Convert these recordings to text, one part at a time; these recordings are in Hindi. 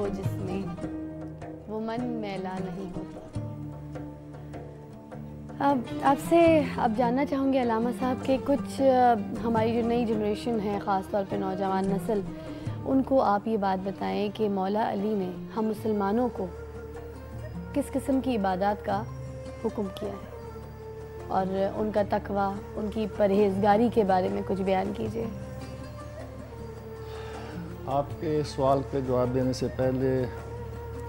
हो जिसमें वो मन मैला नहीं होता। अब आपसे अब जानना चाहूँगी अल्लामा साहब के कुछ हमारी जो नई जनरेशन है, ख़ास तौर पे नौजवान नस्ल, उनको आप ये बात बताएं कि मौला अली ने हम मुसलमानों को किस किस्म की इबादत का हुक्म किया है और उनका तकवा, उनकी परहेजगारी के बारे में कुछ बयान कीजिए। आपके सवाल के जवाब देने से पहले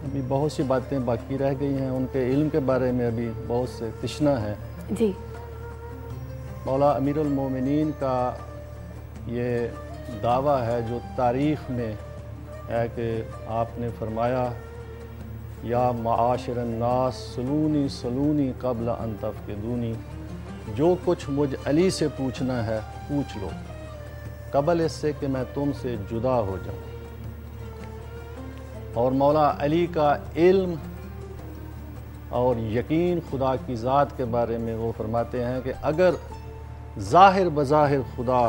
अभी बहुत सी बातें बाकी रह गई हैं। उनके इल्म के बारे में अभी बहुत से तशना है जी। मौला अमीरुल मोमिनीन का ये दावा है जो तारीख़ में है कि आपने फरमाया, या माशिरन नास सलूनी सलूनी क़ब्ल अन तफ़क़िदूनी, जो कुछ मुझ अली से पूछना है पूछ लो कबल इससे कि मैं तुमसे जुदा हो जाऊँ। और मौला अली का इल्म और यकीन खुदा की ज़ात के बारे में वो फरमाते हैं कि अगर ज़ाहिर बज़ाहिर खुदा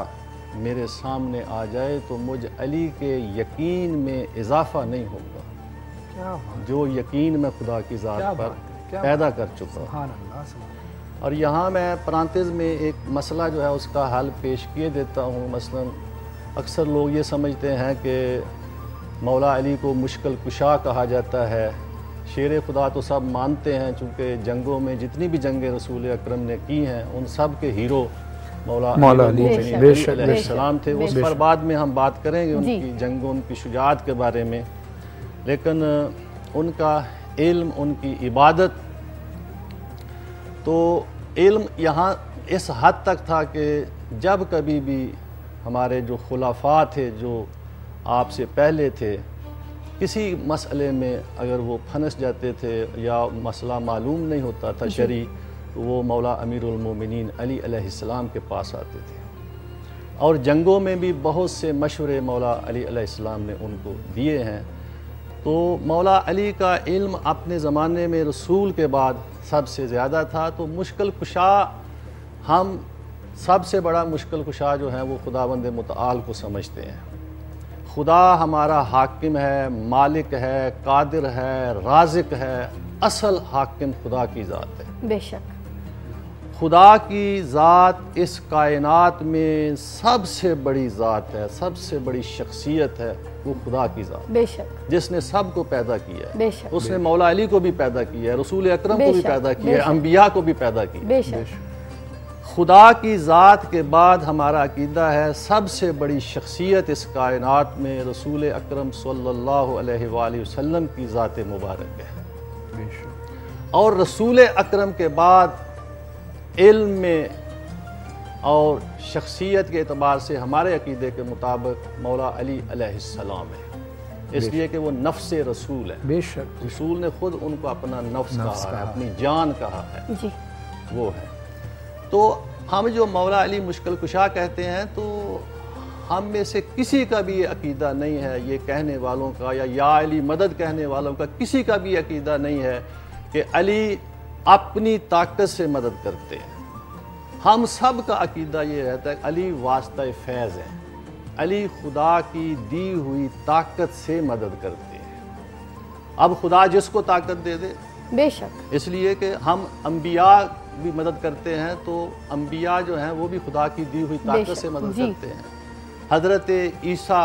मेरे सामने आ जाए तो मुझ अली के यकीन में इजाफ़ा नहीं होगा, जो यकीन मैं खुदा की ज़ात पर पैदा कर चुका हूँ। और यहाँ मैं प्रांतिज में एक मसला जो है उसका हल पेश किए देता हूँ। मसलन अक्सर लोग ये समझते हैं कि मौला अली को मुश्किल कुशा कहा जाता है। शेर खुदा तो सब मानते हैं, चूँकि जंगों में जितनी भी जंगें रसूल अकरम ने की हैं उन सब के हीरो मौला अली अलैहिस्सलाम थे। उस पर बाद में हम बात करेंगे उनकी जंगों, उनकी शुजाअत के बारे में। लेकिन उनका इल्म, उनकी इबादत, तो इल्म यहाँ इस हद तक था कि जब कभी भी हमारे जो खुलाफा थे जो आपसे पहले थे, किसी मसले में अगर वो फंस जाते थे या मसला मालूम नहीं होता था शरी, तो वो मौला अमीरुल मोमिनीन अली अलैहिस्सलाम के पास आते थे। और जंगों में भी बहुत से मशवरे मौला अली अलैहिस्सलाम ने उनको दिए हैं। तो मौला अली का इल्म अपने ज़माने में रसूल के बाद सबसे ज़्यादा था। तो मुश्किल कुशा, हम सबसे बड़ा मुश्किल कुशा जो है वो खुदावंद मुतआल को समझते हैं। खुदा हमारा हाकिम है, मालिक है, कादिर है, राज़िक है। असल हाकिम खुदा की ज़ात है। बेशक खुदा की ज़ात इस कायनात में सबसे बड़ी ज़ात है, सबसे बड़ी शख्सियत है, वो खुदा की ज़ात। बेशक जिसने सब को पैदा किया है। बेशक उसने मौला अली को भी पैदा किया है, रसूल अकरम को भी पैदा किया है, अम्बिया को भी पैदा किया। बेशक खुदा की ज़ात के बाद हमारा अकीदा है सबसे बड़ी शख्सियत इस कायनात में रसूल अकरम सल्लल्लाहु अलैहि वसल्लम की ज़ात मुबारक है। और रसूल अकरम के बाद इल्म में और शख्सियत के एतबार से हमारे अकीदे के मुताबिक मौला अली अलैहिस्सलाम है, इसलिए कि वो नफ्स रसूल है। बेशक रसूल ने खुद उनको अपना नफ्स कहा है, अपनी जान कहा है जी। वो है। तो हम जो मौला अली मुश्किल कुशा कहते हैं, तो हम में से किसी का भी ये अकीदा नहीं है, ये कहने वालों का या अली मदद कहने वालों का किसी का भी अकीदा नहीं है कि अली अपनी ताकत से मदद करते हैं। हम सब का अकीदा ये रहता है अली वास्ता फैज़ है, अली खुदा की दी हुई ताकत से मदद करते हैं। अब खुदा जिसको ताकत दे दे, बेशक, इसलिए कि हम अम्बिया भी मदद करते हैं, तो अम्बिया जो हैं वो भी खुदा की दी हुई ताकत से मदद करते हैं। हज़रत ईसा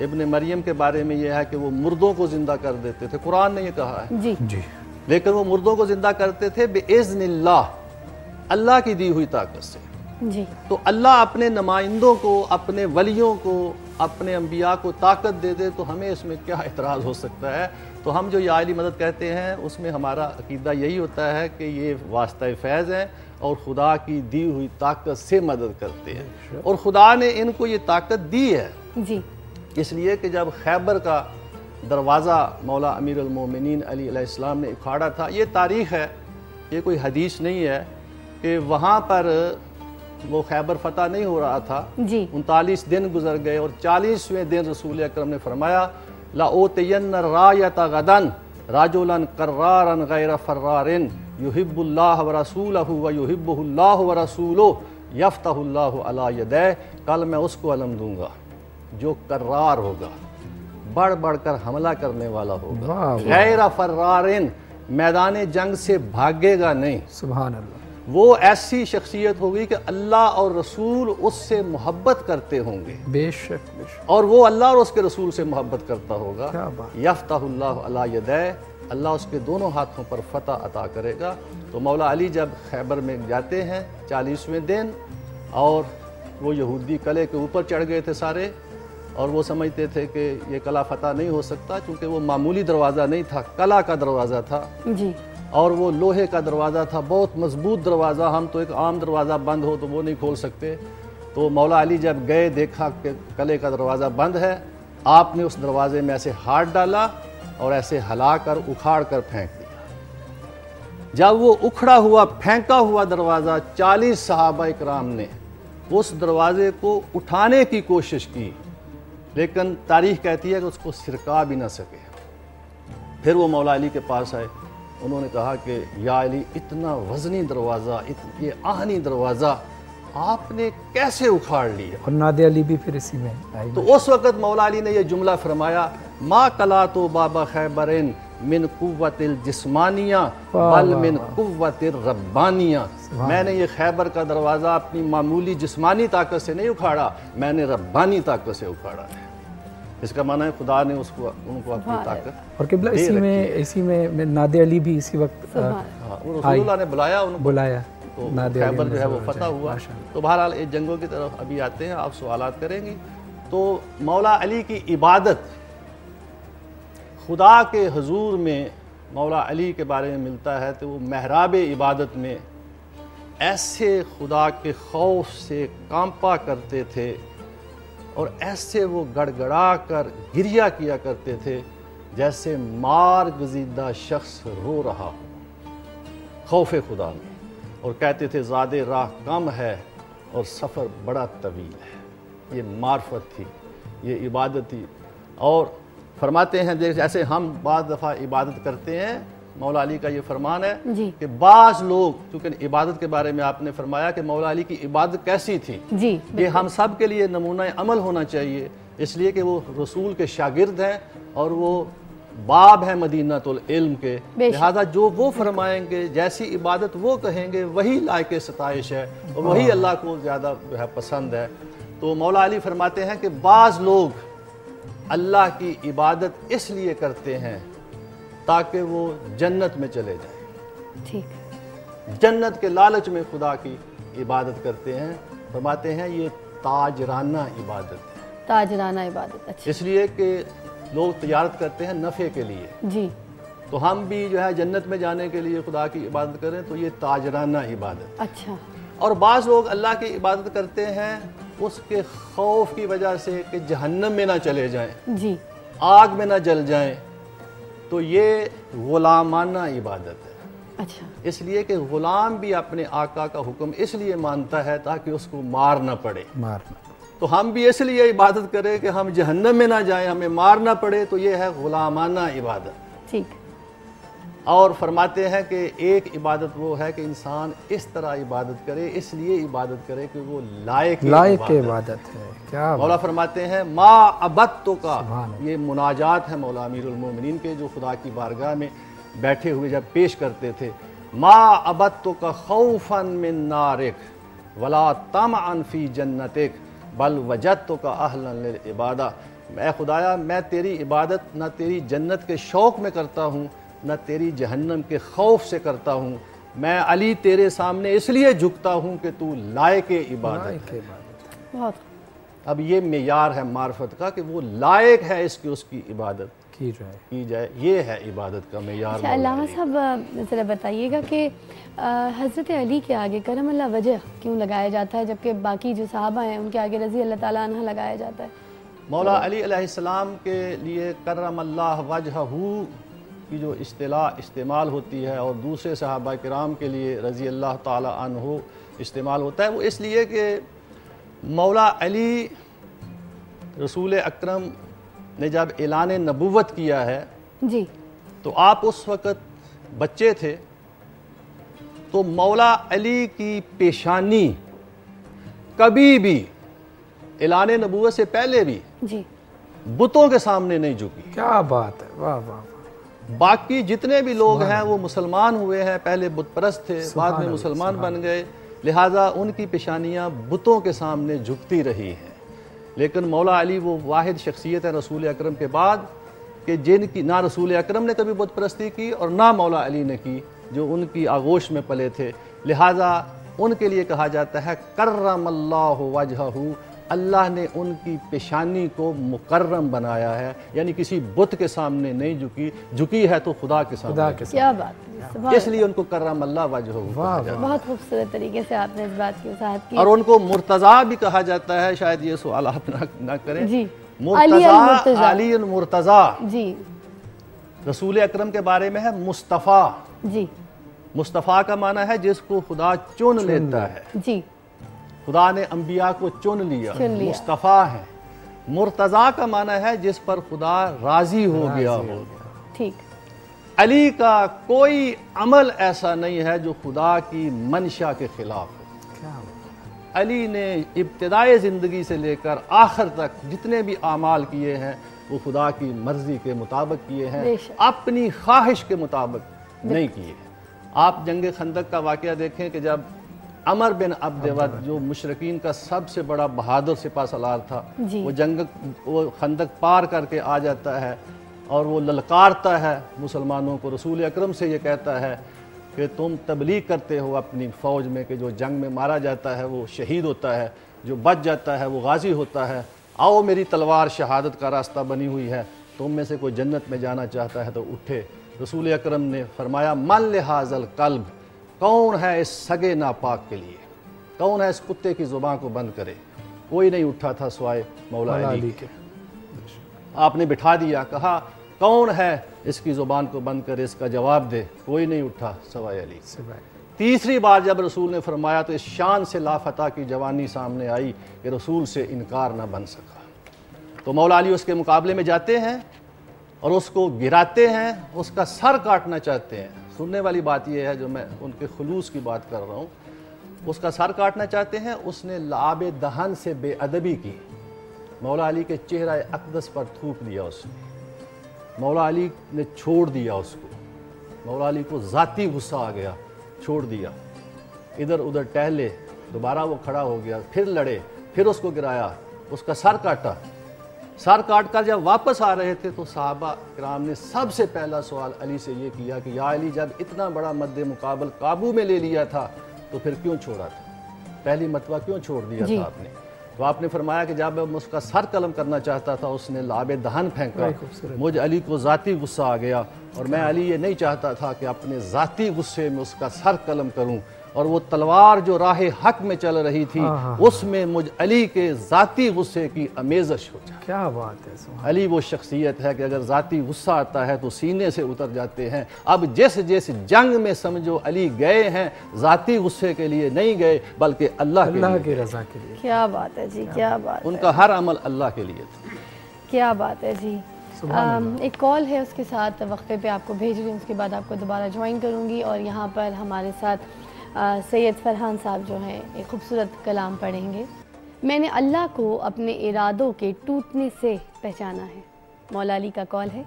इब्न मरियम के बारे में यह है कि वो मुर्दों को ज़िंदा कर देते थे, कुरान ने ये कहा है जी। जी। लेकिन वो मुर्दों को ज़िंदा करते थे बिइज़्निल्लाह, अल्लाह की दी हुई ताकत से जी। तो अल्लाह अपने नुमाइंदों को, अपने वलियों को, अपने अम्बिया को ताकत दे दे, तो हमें इसमें क्या एतराज़ हो सकता है। तो हम जो या अली मदद कहते हैं उसमें हमारा अकीदा यही होता है कि ये वास्ता फैज़ है और खुदा की दी हुई ताकत से मदद करते हैं। और खुदा ने इनको ये ताकत दी है जी। इसलिए कि जब खैबर का दरवाज़ा मौला अमीरुल मोमिनीन अली अलैहिस्सलाम ने उखाड़ा था, ये तारीख़ है, ये कोई हदीस नहीं है, कि वहाँ पर वो खैबर फतह नहीं हो रहा था जी। 39 दिन गुजर गए और 40वें दिन रसूल अकरम ने फरमाया लाओतयन्न रायता गदन राजुलन कर्रारन गैर फर्रारिन युहिब्बुल्लाह व रसूलहु व युहिब्बुहुल्लाहु व रसूलुहु यफ्तहुल्लाहु अला यदैह, कल मैं उसको अलम दूंगा जो कर्रार होगा, बढ़ बढ़कर हमला करने वाला होगा, वाह, वाह। गैर फर्रारिन, मैदान जंग से भागेगा नहीं। सुभान अल्लाह। वो ऐसी शख्सियत होगी कि अल्लाह और रसूल उससे मोहब्बत करते होंगे, बेशक बेशक। और वो अल्लाह और उसके रसूल से मोहब्बत करता होगा। क्या बात। यफ्ताहुल्लाहु अला यदै, अल्लाह उसके दोनों हाथों पर फतह अता करेगा। तो मौला अली जब खैबर में जाते हैं 40वें दिन, और वो यहूदी कले के ऊपर चढ़ गए थे सारे, और वो समझते थे कि ये कला फतह नहीं हो सकता, क्योंकि वो मामूली दरवाज़ा नहीं था, कला का दरवाज़ा था जी। और वो लोहे का दरवाज़ा था, बहुत मजबूत दरवाज़ा। हम तो एक आम दरवाज़ा बंद हो तो वो नहीं खोल सकते। तो मौला अली जब गए, देखा कि कले का दरवाज़ा बंद है, आपने उस दरवाज़े में ऐसे हाथ डाला और ऐसे हिला कर उखाड़ कर फेंक दिया। जब वो उखड़ा हुआ फेंका हुआ दरवाज़ा 40 सहाबा इकराम ने उस दरवाज़े को उठाने की कोशिश की, लेकिन तारीख़ कहती है कि उसको सिरका भी ना सके। फिर वो मौला अली के पास आए, उन्होंने कहा कि या अली, इतना वज़नी दरवाज़ा, ये आहनी दरवाज़ा आपने कैसे उखाड़ लिया? और नादे अली भी फिर इसी में आई। तो उस वक़्त मौला अली ने यह जुमला फरमाया, मा कला तो बाबा खैबरिन मिन कुव्वतिल जिस्मानिया बल मिन कुव्वतिल रब्बानिया। मैंने ये खैबर का दरवाज़ा अपनी मामूली जिस्मानी ताकत से नहीं उखाड़ा, मैंने रब्बानी ताकत से उखाड़ा है। इसका माना है खुदा ने उनको अपनी ताकत। और किबला इसी में नादे अली भी इसी वक्त रसूलुल्लाह ने बुलाया उनको, बुलाया, तो खैबर जो है वो फतह हुआ। तो बहरहाल इस जंगों की तरफ अभी आते हैं, आप सवालात करेंगी। तो मौला अली की इबादत, खुदा के हुजूर में मौला अली के बारे में मिलता है तो वो महराब इबादत में ऐसे खुदा के खौफ से कांपा करते थे और ऐसे वो गड़गड़ा कर गिरिया किया करते थे जैसे मार गजीदा शख्स रो रहा हो खौफ खुदा में, और कहते थे ज़ादे राह कम है और सफ़र बड़ा तवील है। ये मार्फत थी, ये इबादत थी। और फरमाते हैं जैसे हम बाद दफ़ा इबादत करते हैं, मौला अली का ये फरमान है कि बाज़ लोग, क्योंकि इबादत के बारे में आपने फरमाया कि मौला अली की इबादत कैसी थी जी, ये हम सब के लिए नमूना अमल होना चाहिए, इसलिए कि वो रसूल के शागिर्द हैं और वो बाब है मदीनातुल इल्म के, लिहाजा जो वो फरमाएंगे, जैसी इबादत वो कहेंगे, वही लायक सताइश है और वही अल्लाह को ज़्यादा जो है पसंद है। तो मौला अली फरमाते हैं कि बाज़ लोग अल्लाह की इबादत इसलिए करते हैं ताकि वो जन्नत में चले जाएं। ठीक, जन्नत के लालच में खुदा की इबादत करते हैं। फरमाते हैं ये ताजराना इबादत है। ताजराना इबादत, अच्छा। इसलिए कि लोग तिजारत करते हैं नफ़े के लिए जी, तो हम भी जो है जन्नत में जाने के लिए खुदा की इबादत करें, तो ये ताजराना इबादत। अच्छा। और बाज़ लोग अल्लाह की इबादत करते हैं उसके खौफ की वजह से कि जहन्नम में ना चले जाएं जी, आग में ना जल जाएं, तो ये गुलामाना इबादत है। अच्छा। इसलिए कि गुलाम भी अपने आका का हुक्म इसलिए मानता है ताकि उसको मार ना पड़े, तो हम भी इसलिए इबादत करें कि हम जहन्नम में ना जाएं, हमें मार ना पड़े, तो ये है गुलामाना इबादत। ठीक। और फरमाते हैं कि एक इबादत वो है कि इंसान इस तरह इबादत करे, इसलिए इबादत करे कि वो लायक इबादत है। क्या मौला फरमाते हैं मा अबत्तो का, ये मुनाजात है मौला अमीरुल मोमिनीन के, जो खुदा की बारगाह में बैठे हुए जब पेश करते थे। मा अबत्तो का खौफन मिन नारिक वला तमअन फी जन्नतिक बल वजदतो का अहलन लिल इबादा। मैं खुदाया, मैं तेरी इबादत ना तेरी जन्नत के शौक़ में करता हूँ, न तेरी जहन्नम के खौफ से करता हूँ। मैं अली तेरे सामने इसलिए झुकता हूँ कि तू लायक इबादत है। बहुत। अब ये मेयार है मार्फत का कि वो लायक है इसकी, उसकी इबादत की जाए, ये है इबादत का मेयार। अच्छा, अल्लामा साहब ज़रा बताइएगा कि हज़रत अली के आगे करम अल्लाह वजह क्यों लगाया जाता है, जबकि बाकी जो सहाबा हैं उनके आगे रज़ी अल्लाह ताला अन्हा लगाया जाता है? मौला अली अलैहिस्सलाम के लिए करम अल्लाह वजहहू की जो इस्तिलाह इस्तेमाल होती है और दूसरे सहाबा किराम के लिए रज़ी अल्लाह ताला अन्हु इस्तेमाल होता है, वो इसलिए कि मौला अली रसूल अकरम ने जब ऐलान नबुव्वत किया है जी, तो आप उस वक़्त बच्चे थे, तो मौला अली की पेशानी कभी भी ऐलान नबुव्वत से पहले भी जी बुतों के सामने नहीं झुकी। क्या बात है, वाह वाह वाह। बाकी जितने भी लोग हैं वो मुसलमान हुए हैं, पहले बुत परस्त थे, बाद में मुसलमान बन गए, लिहाजा उनकी पेशानियाँ बुतों के सामने झुकती रही हैं। लेकिन मौला अली वो वाहिद शख्सियत है रसूल अकरम के बाद कि जिनकी ना रसूल अकरम ने कभी बुत परस्ती की और ना मौला अली ने की, जो उनकी आगोश में पले थे। लिहाजा उनके लिए कहा जाता है कर्रमल्लाहु वजहहू, अल्लाह ने उनकी पेशानी को मुकर्रम बनाया है, यानी किसी बुत के सामने नहीं झुकी, झुकी है तो खुदा के सामने। क्या बात है, इसलिए उनको कर्रमल्लाहु वजहहू कहा जाता है। बहुत खूबसूरत तरीके से आपने इस बात की वजाहत की। और उनको मुर्तज़ा भी कहा जाता है, शायद ये सवाल आप ना करें जी। मुर्तज़ा, अली अल मुर्तज़ा जी। रसूल अकरम के बारे में है मुस्तफ़ा जी। मुस्तफ़ा का माना है जिसको खुदा चुन लेता है। जी। खुदा ने अंबिया को चुन लिया, मुस्तफ़ा है। मुर्तज़ा का माना है जिस पर खुदा राजी हो गया हो। ठीक। अली का कोई अमल ऐसा नहीं है जो खुदा की मंशा के खिलाफ हो। अली ने इब्तिदाई ज़िंदगी से लेकर आखिर तक जितने भी आमाल किए हैं वो खुदा की मर्जी के मुताबिक किए हैं, अपनी ख्वाहिश के मुताबिक नहीं किए। आप जंग खंदक का वाक़या देखें कि जब अमर बिन अब्दवद जो मुशरकीन का सबसे बड़ा बहादुर सिपा सलार था, वो खंदक पार करके आ जाता है और वो ललकारता है मुसलमानों को, रसूल अकरम से ये कहता है कि तुम तबलीग करते हो अपनी फ़ौज में कि जो जंग में मारा जाता है वो शहीद होता है, जो बच जाता है वो गाजी होता है। आओ मेरी तलवार शहादत का रास्ता बनी हुई है, तुम में से कोई जन्नत में जाना चाहता है तो उठे। रसूल अकरम ने फरमाया मन लिहाजल कल्ब, कौन है इस सगे नापाक के लिए, कौन है इस कुत्ते की ज़ुबान को बंद करे। कोई नहीं उठा था सिवाय मौला अली के। आपने बिठा दिया, कहा कौन है इसकी ज़ुबान को बंद करे, इसका जवाब दे। कोई नहीं उठा सिवाय अली। तीसरी बार जब रसूल ने फरमाया तो इस शान से लाफता की जवानी सामने आई कि रसूल से इनकार ना बन सका। तो मौला अली उसके मुकाबले में जाते हैं और उसको गिराते हैं, उसका सर काटना चाहते हैं। सुनने वाली बात यह है, जो मैं उनके खुलूस की बात कर रहा हूँ, उसका सर काटना चाहते हैं। उसने लाब दहन से बेअदबी की, मौला अली के चेहरा अक़दस पर थूक दिया उसने। मौला अली ने छोड़ दिया उसको, मौला अली को ज़ाती गुस्सा आ गया, छोड़ दिया। इधर उधर टहले, दोबारा वो खड़ा हो गया, फिर लड़े, फिर उसको गिराया, उसका सर काटा। सर काट कर जब वापस आ रहे थे तो सहाबा किराम ने सबसे पहला सवाल अली से ये किया कि या अली, जब इतना बड़ा मद्दे मुकाबल काबू में ले लिया था तो फिर क्यों छोड़ा था, पहली मरतबा क्यों छोड़ दिया था आपने। तो आपने फरमाया कि जब मैं उसका सर कलम करना चाहता था उसने लाबे दहन फेंका, मुझे अली को ज़ाती गुस्सा आ गया और मैं अली ये नहीं चाहता था कि अपने ज़ाती गुस्से में उसका सर कलम करूं, और वो तलवार जो राह हक में चल रही थी उसमें मुझ अली के ज़ाती गुस्से की अमेज़श हो जाए। क्या बात है। अली वो शख्सियत है कि अगर ज़ाती गुस्सा आता है तो सीने से उतर जाते हैं। अब जिस जिस जंग में समझो अली गए हैं, ज़ाती गुस्से के लिए नहीं गए बल्कि अल्लाह की रज़ा के लिए। क्या बात है जी, क्या बात। उनका हर अमल अल्लाह के लिए था। क्या बात है जी। एक कॉल है, उसके साथ वक्फे पे आपको भेज रही हूँ, उसके बाद आपको दोबारा ज्वाइन करूँगी। और यहाँ पर हमारे साथ सैयद फरहान साहब जो हैं एक खूबसूरत कलाम पढ़ेंगे। मैंने अल्लाह को अपने इरादों के टूटने से पहचाना है। मौला अली का कॉल है,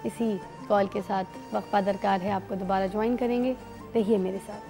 इसी कॉल के साथ वक्फा दरकार है, आपको दोबारा ज्वाइन करेंगे, रहिए मेरे साथ।